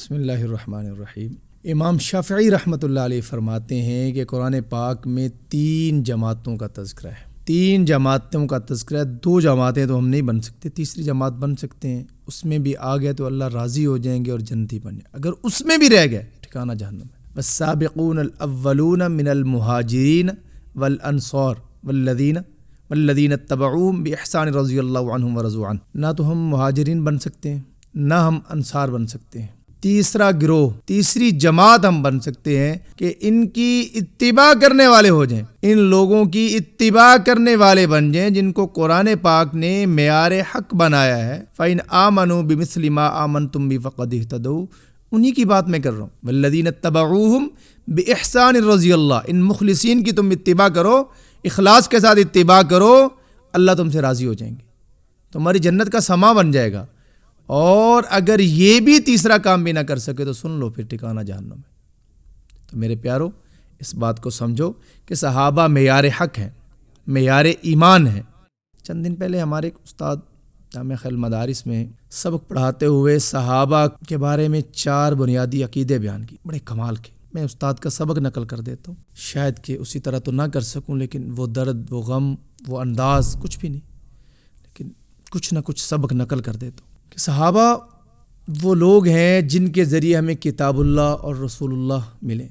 بسم اللہ الرحمن الرحیم۔ امام شافعی رحمۃ اللہ علیہ فرماتے ہیں کہ قرآن پاک میں 3 جماعتوں کا تذکرہ ہے۔ 3 جماعتوں کا تذکرہ ہے۔ 2 جماعتیں تو ہم نہیں بن سکتے، تیسری جماعت بن سکتے ہیں۔ اس میں بھی آ گئے تو اللہ راضی ہو جائیں گے اور جنتی بن جائیں۔ اگر اس میں بھی رہ گئے ٹھکانہ جہنم ہے۔ والسابقون الاولون من المہاجرین والانصار والذین اتبعوہم باحسان رضی اللہ عنہم ورضوا عنہ۔ نہ تو ہم مہاجرین بن سکتے ہیں، نہ ہم انصار بن سکتے ہیں۔ تیسرا گروہ، تیسری جماعت ہم بن سکتے ہیں کہ ان کی اتباع کرنے والے ہو جائیں، ان لوگوں کی اتباع کرنے والے بن جائیں جن کو قرآن پاک نے معیار حق بنایا ہے۔ فَإِنْ آمَنُوا بِمِثْلِ مَا آمَنْتُمْ بِهِ فَقَدِ اهْتَدَوْا۔ انہی کی بات میں کر رہا ہوں۔ وَالَّذِينَ اتَّبَعُوهُمْ بِإِحْسَانٍ رَضِيَ اللَّهُ۔ ان مخلصین کی تم اتباع کرو، اخلاص کے ساتھ اتباع کرو، اللہ تم سے راضی ہو جائیں گے، تمہاری جنت کا سما بن جائے گا۔ اور اگر یہ بھی تیسرا کام بھی نہ کر سکے تو سن لو پھر ٹھکانہ جہنم ہے۔ تو میرے پیارو، اس بات کو سمجھو کہ صحابہ معیار حق ہیں، معیار ایمان ہیں۔ چند دن پہلے ہمارے ایک استاد جامعہ خیل مدارس میں سبق پڑھاتے ہوئے صحابہ کے بارے میں 4 بنیادی عقیدے بیان کی، بڑے کمال کے۔ میں استاد کا سبق نقل کر دیتا ہوں، شاید کہ اسی طرح تو نہ کر سکوں، لیکن وہ درد، وہ غم، وہ انداز کچھ بھی نہیں، لیکن کچھ نہ کچھ سبق نقل کر دیتا ہوں کہ صحابہ وہ لوگ ہیں جن کے ذریعے ہمیں کتاب اللہ اور رسول اللہ ملے،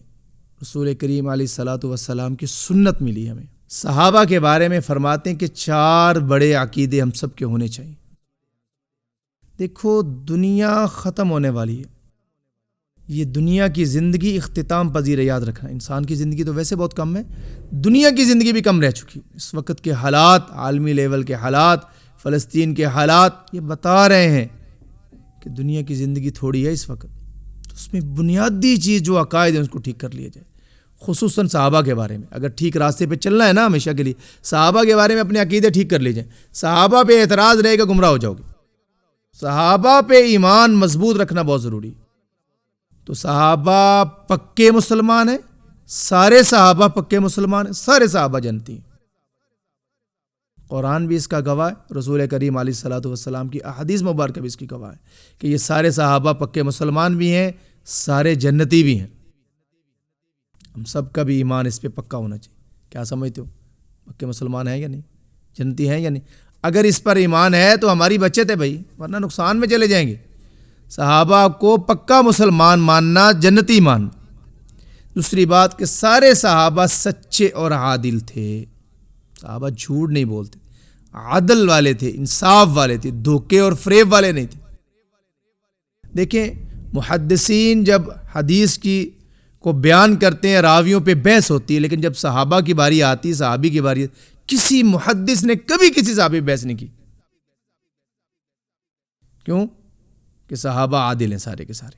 رسول کریم علیہ الصلاۃ والسلام کی سنت ملی ہمیں۔ صحابہ کے بارے میں فرماتے ہیں کہ 4 بڑے عقیدے ہم سب کے ہونے چاہیے۔ دیکھو، دنیا ختم ہونے والی ہے، یہ دنیا کی زندگی اختتام پذیر ہے، یاد رکھنا۔ انسان کی زندگی تو ویسے بہت کم ہے، دنیا کی زندگی بھی کم رہ چکی۔ اس وقت کے حالات، عالمی لیول کے حالات، فلسطین کے حالات یہ بتا رہے ہیں کہ دنیا کی زندگی تھوڑی ہے اس وقت، تو اس میں بنیادی چیز جو عقائد ہیں اس کو ٹھیک کر لیا جائے، خصوصاً صحابہ کے بارے میں۔ اگر ٹھیک راستے پہ چلنا ہے نا ہمیشہ کے لیے، صحابہ کے بارے میں اپنے عقیدے ٹھیک کر لیجئے۔ صحابہ پہ اعتراض رہے گا گمراہ ہو جاؤ گے۔ صحابہ پہ ایمان مضبوط رکھنا بہت ضروری ہے۔ تو صحابہ پکے مسلمان ہیں، سارے صحابہ پکے مسلمان ہیں، سارے صحابہ جنتی ہیں۔ قرآن بھی اس کا گواہ ہے، رسول کریم علیہ الصلاۃ والسلام کی احادیث مبارکہ بھی اس کی گواہ ہے کہ یہ سارے صحابہ پکے مسلمان بھی ہیں، سارے جنتی بھی ہیں۔ ہم سب کا بھی ایمان اس پہ پکا ہونا چاہیے۔ کیا سمجھتے ہو، پکے مسلمان ہیں یا نہیں، جنتی ہیں یا نہیں؟ اگر اس پر ایمان ہے تو ہماری بچت ہے بھائی، ورنہ نقصان میں چلے جائیں گے۔ صحابہ کو پکا مسلمان ماننا، جنتی ماننا۔ دوسری بات کہ سارے صحابہ سچے اور عادل تھے، صحابہ جھوٹ نہیں بولتے، عدل والے تھے، انصاف والے تھے، دھوکے اور فریب والے نہیں تھے۔ دیکھیں، محدثین جب حدیث کو بیان کرتے ہیں، راویوں پہ بحث ہوتی ہے، لیکن جب صحابہ کی باری آتی، صحابی کی باری، کسی محدث نے کبھی کسی صحابی پہ بحث نہیں کی۔ کیوں؟ کہ صحابہ عادل ہیں سارے کے سارے۔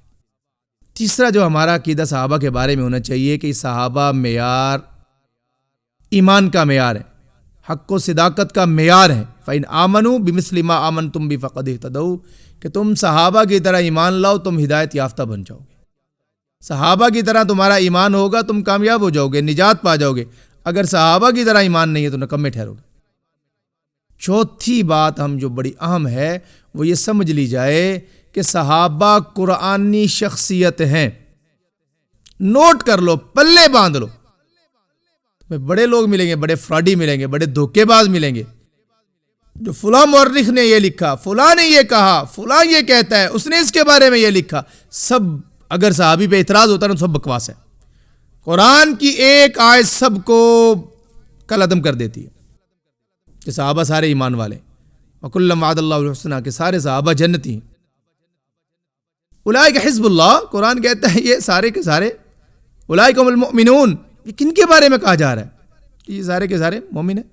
تیسرا جو ہمارا عقیدہ صحابہ کے بارے میں ہونا چاہیے کہ صحابہ معیار ایمان کا معیار ہے، حق و صداقت کا معیار ہے۔ فَإِنْ آمَنُوا بِمِثْلِ مَا آمَنْتُمْ بِهِ فَقَدِ اهْتَدَوْا، کہ تم صحابہ کی طرح ایمان لاؤ، تم ہدایت یافتہ بن جاؤ گے۔ صحابہ کی طرح تمہارا ایمان ہوگا، تم کامیاب ہو جاؤ گے، نجات پا جاؤ گے۔ اگر صحابہ کی طرح ایمان نہیں ہے تو نکمے ٹھہرو گے۔ چوتھی بات ہم جو بڑی اہم ہے وہ یہ سمجھ لی جائے کہ صحابہ قرآنی شخصیت ہیں۔ نوٹ کر لو، پلے باندھ لو۔ بڑے لوگ ملیں گے، بڑے فراڈی ملیں گے، بڑے دھوکے باز ملیں گے، جو فلاں مورخ نے یہ لکھا، فلاں نے یہ کہا، فلاں یہ کہتا ہے، اس نے اس کے بارے میں یہ لکھا، سب اگر صحابی پہ اعتراض ہوتا ہے تو سب بکواس ہے۔ قرآن کی ایک آیت سب کو کل عدم کر دیتی ہے کہ صحابہ سارے ایمان والے، وَكُلًّا وَعَدَ اللَّهُ الْحُسْنَىٰ، کہ سارے صحابہ جنتی ہیں۔ اولئک حزب اللہ، قرآن کہتا ہے یہ سارے کے سارے، اولئک هم المؤمنون، یہ کن کے بارے میں کہا جا رہا ہے کہ یہ سارے کے سارے مومن ہیں؟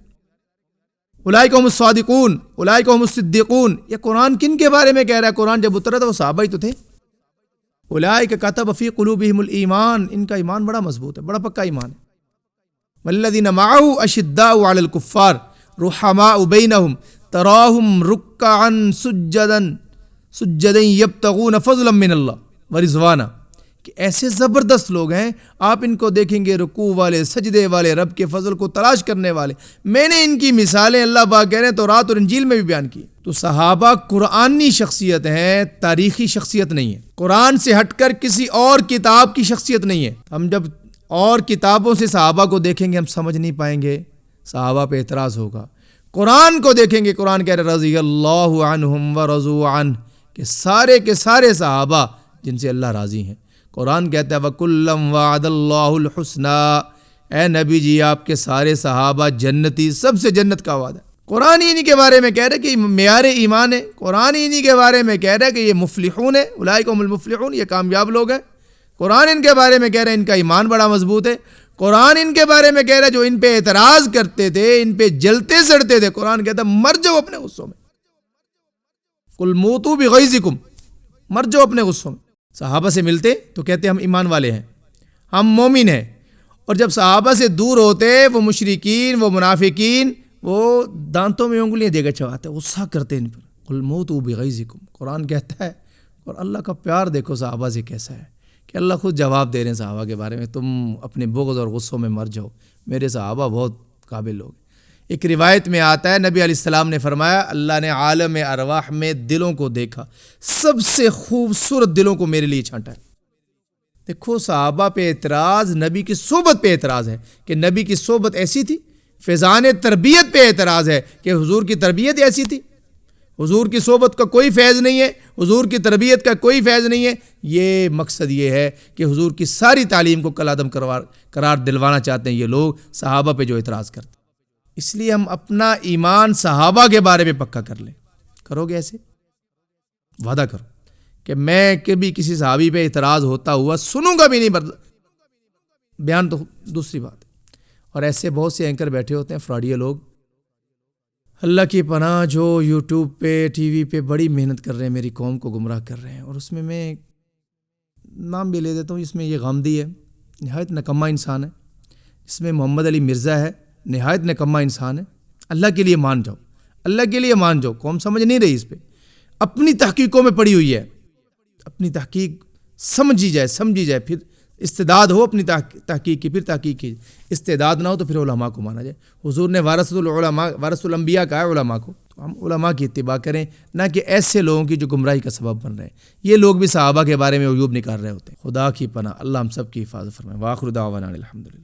اولئک هم الصادقون، اولئک هم الصدیقون، یہ قرآن کن کے بارے میں کہہ رہا ہے؟ قرآن جب اترا تھا وہ صحابہ ہی تو تھے۔ اولئک کتب فی قلوبہم الایمان، ان کا ایمان بڑا مضبوط ہے، بڑا پکا ایمان ہے۔ والذین معہ اشداء علی الکفار رحماء بینہم تراہم رکعا سجدا یبتغون فضلا من اللہ ورضوانا، کہ ایسے زبردست لوگ ہیں، آپ ان کو دیکھیں گے رکوع والے، سجدے والے، رب کے فضل کو تلاش کرنے والے. میں نے ان کی مثالیں اللہ پاک کہہ رہے ہیں تورات اور انجیل میں بھی بیان کی. تو صحابہ قرآنی شخصیت ہیں، تاریخی شخصیت نہیں ہے. قرآن سے ہٹ کر کسی اور کتاب کی شخصیت نہیں ہے. ہم جب اور کتابوں سے صحابہ کو دیکھیں گے ہم سمجھ نہیں پائیں گے، صحابہ پہ اعتراض ہوگا. قرآن کو دیکھیں گے، قرآن کہہ رہے رضی اللہ عنہم ورضوا عنہ، کہ سارے کے سارے صحابہ جن سے اللہ راضی ہیں. قرآن کہتا ہے وَكُلًّا وَعَدَ اللَّهُ الْحُسْنَى، اے نبی جی آپ کے سارے صحابہ جنتی، سب سے جنت کا وعدہ. قرآن انہی کے بارے میں کہہ رہا ہے کہ معیار ایمان ہے. قرآن انہی کے بارے میں کہہ رہا ہے کہ یہ مفلحون ہیں، اولئک هم المفلحون، یہ کامیاب لوگ ہیں. قرآن ان کے بارے میں کہہ رہا ہے ان کا ایمان بڑا مضبوط ہے. قرآن ان کے بارے میں کہہ رہا ہے جو ان پہ اعتراض کرتے تھے، ان پہ جلتے سڑتے تھے، قرآن کہتا ہے مر جاؤ اپنے غصوں میں. قل موتوا بغیظکم، مر جاؤ اپنے غصوں میں. صحابہ سے ملتے تو کہتے ہم ایمان والے ہیں، ہم مومن ہیں، اور جب صحابہ سے دور ہوتے وہ مشرکین، وہ منافقین، وہ دانتوں میں انگلیاں دے کر چباتے، غصہ کرتے ان پر. قل موتوا بغیظکم، قرآن کہتا ہے. اور اللہ کا پیار دیکھو صحابہ سے کیسا ہے کہ اللہ خود جواب دے رہے ہیں صحابہ کے بارے میں، تم اپنے بغض اور غصوں میں مر جاؤ، میرے صحابہ بہت قابل لوگ. ایک روایت میں آتا ہے نبی علیہ السلام نے فرمایا اللہ نے عالم ارواح میں دلوں کو دیکھا، سب سے خوبصورت دلوں کو میرے لیے چھانٹا ہے. دیکھو صحابہ پہ اعتراض نبی کی صحبت پہ اعتراض ہے کہ نبی کی صحبت ایسی تھی. فیضان تربیت پہ اعتراض ہے کہ حضور کی تربیت ایسی تھی. حضور کی صحبت کا کوئی فیض نہیں ہے، حضور کی تربیت کا کوئی فیض نہیں ہے. یہ مقصد یہ ہے کہ حضور کی ساری تعلیم کو کالعدم قرار دلوانا چاہتے ہیں یہ لوگ صحابہ پہ جو اعتراض کرتے. اس لیے ہم اپنا ایمان صحابہ کے بارے میں پکا کر لیں. کرو گے ایسے؟ وعدہ کرو کہ میں کبھی کسی صحابی پہ اعتراض ہوتا ہوا سنوں گا بھی نہیں. بیان تو دوسری بات ہے. اور ایسے بہت سے اینکر بیٹھے ہوتے ہیں فراڈیے لوگ، اللہ کی پناہ، جو یوٹیوب پہ ٹی وی پہ بڑی محنت کر رہے ہیں، میری قوم کو گمراہ کر رہے ہیں. اور اس میں نام بھی لے دیتا ہوں، اس میں یہ غامدی ہے، نہایت نکما انسان ہے. اس میں محمد علی مرزا ہے، نہایت نکما انسان ہے. اللہ کے لیے مان جاؤ، اللہ کے لیے مان جاؤ. قوم سمجھ نہیں رہی، اس پہ اپنی تحقیقوں میں پڑی ہوئی ہے. اپنی تحقیق سمجھی جائے، پھر استعداد ہو اپنی تحقیق کی، پھر تحقیق کی. استعداد نہ ہو تو پھر علماء کو مانا جائے. حضور نے وارث الانبیاء کہا ہے علماء کو، تو ہم علماء کی اتباع کریں، نہ کہ ایسے لوگوں کی جو گمراہی کا سبب بن رہے ہیں. یہ لوگ بھی صحابہ کے بارے میں عیوب نکال رہے ہوتے ہیں. خدا کی پناہ، اللہ ہم سب کی حفاظت فرمائے. وآخر دعوانا الحمدللہ.